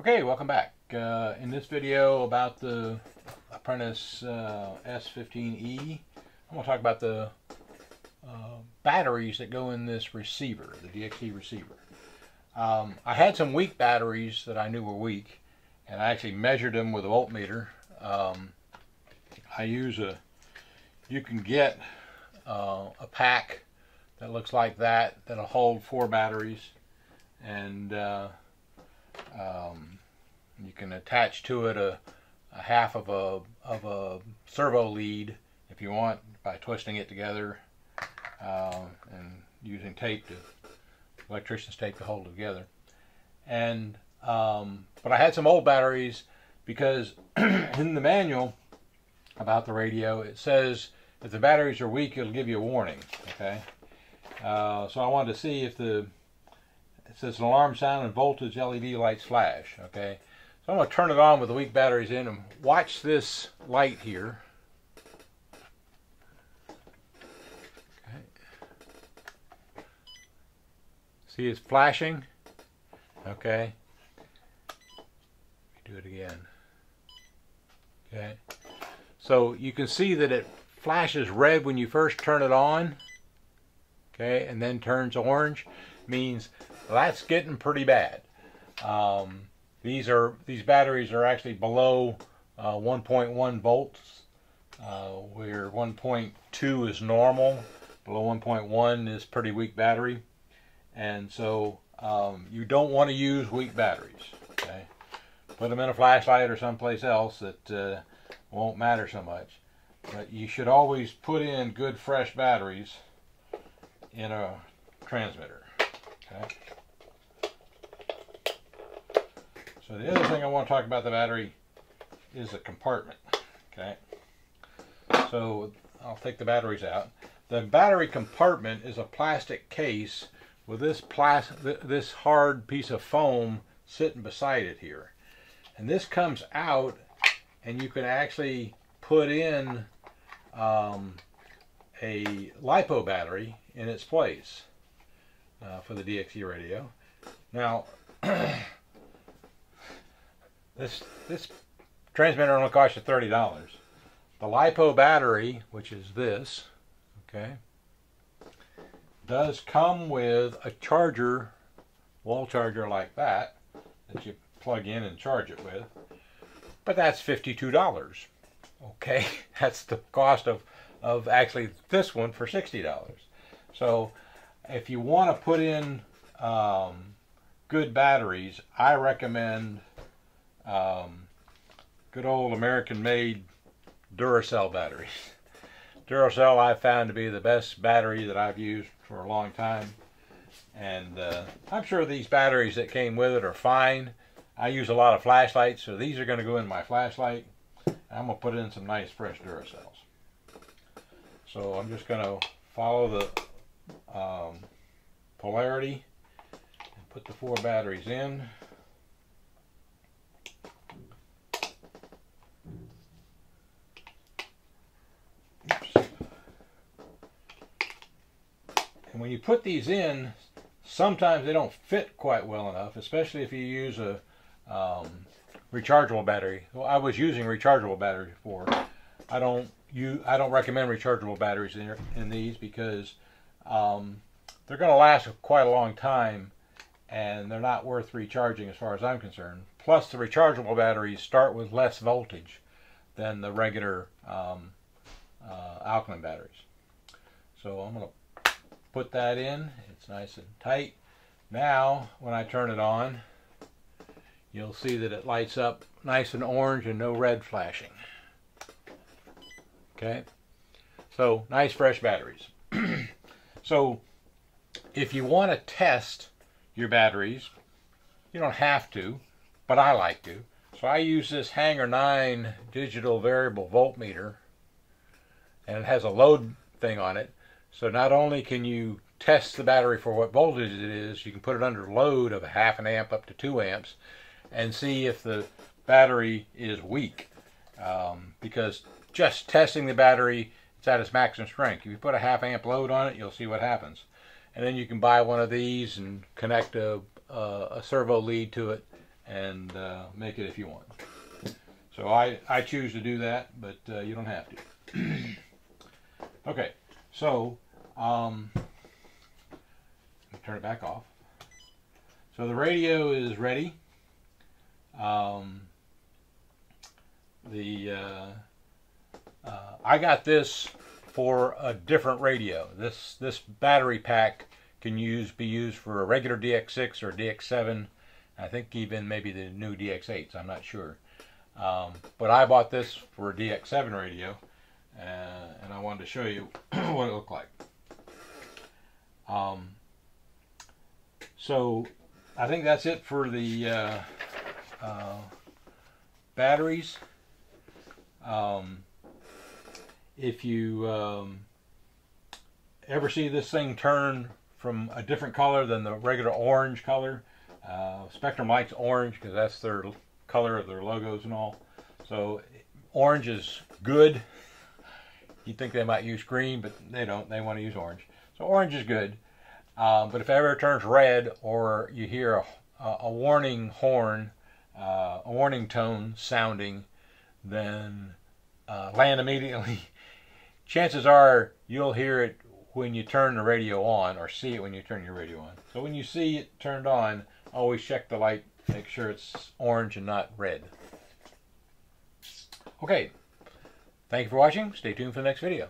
Okay, welcome back. In this video about the Apprentice S15E, I'm going to talk about the batteries that go in this receiver, the DXE receiver. I had some weak batteries that I knew were weak, and I actually measured them with a voltmeter. You can get a pack that looks like that, that'll hold 4 batteries, and you can attach to it a half of a servo lead if you want, by twisting it together and using electrician's tape to hold it together. And but I had some old batteries because in the manual about the radio it says if the batteries are weak it'll give you a warning. Okay, so I wanted to see if it says an alarm sound and voltage LED lights flash. Okay, so I'm going to turn it on with the weak batteries in and watch this light here. Okay. See, it's flashing. Okay. Do it again. Okay. So you can see that it flashes red when you first turn it on. Okay, and then turns orange. Means that's getting pretty bad. These batteries are actually below 1.1 volts, where 1.2 is normal. Below 1.1 is pretty weak battery, and so you don't want to use weak batteries. Okay, put them in a flashlight or someplace else that won't matter so much. But you should always put in good fresh batteries in a transmitter. Okay. So the other thing I want to talk about the battery is the compartment. Okay. So I'll take the batteries out. The battery compartment is a plastic case with this hard piece of foam sitting beside it here. And this comes out and you can actually put in a LiPo battery in its place for the DXE radio. Now this transmitter only costs you $30. The LiPo battery, which is this, okay, does come with a charger, wall charger like that you plug in and charge it with, but that's $52. Okay, that's the cost of actually this one for $60. So if you want to put in good batteries, I recommend good old American-made Duracell batteries. Duracell I've found to be the best battery that I've used for a long time, and I'm sure these batteries that came with it are fine. I use a lot of flashlights, so these are going to go in my flashlight. I'm going to put in some nice fresh Duracells. So I'm just going to follow the polarity and put the 4 batteries in. And when you put these in, sometimes they don't fit quite well enough, especially if you use a rechargeable battery. Well, I was using rechargeable batteries before. I don't recommend rechargeable batteries in these because they're going to last quite a long time, and they're not worth recharging as far as I'm concerned. Plus, the rechargeable batteries start with less voltage than the regular alkaline batteries. So I'm going to put that in. It's nice and tight. Now when I turn it on, you'll see that it lights up nice and orange and no red flashing. Okay, so nice fresh batteries. So if you want to test your batteries, you don't have to, but I like to. So I use this Hanger 9 digital variable voltmeter, and it has a load thing on it. So not only can you test the battery for what voltage it is, you can put it under load of 1/2 amp up to 2 amps and see if the battery is weak. Because just testing the battery, it's at its maximum strength. If you put a 1/2 amp load on it, you'll see what happens. And then you can buy one of these and connect a servo lead to it and make it if you want. So I choose to do that, but you don't have to. Okay, so let me turn it back off. So the radio is ready. I got this for a different radio. This battery pack can be used for a regular DX6 or DX7. I think even maybe the new DX8s. I'm not sure. But I bought this for a DX7 radio, and I wanted to show you what it looked like. So I think that's it for the batteries. If you ever see this thing turn from a different color than the regular orange color, Spectrum likes orange because that's their color of their logos and all. So orange is good. You'd think they might use green, but they don't. They want to use orange. So orange is good. But if it ever turns red, or you hear a warning horn, a warning tone sounding, then land immediately. Chances are you'll hear it when you turn the radio on, or see it when you turn your radio on. So when you see it turned on, always check the light, make sure it's orange and not red. Okay, thank you for watching. Stay tuned for the next video.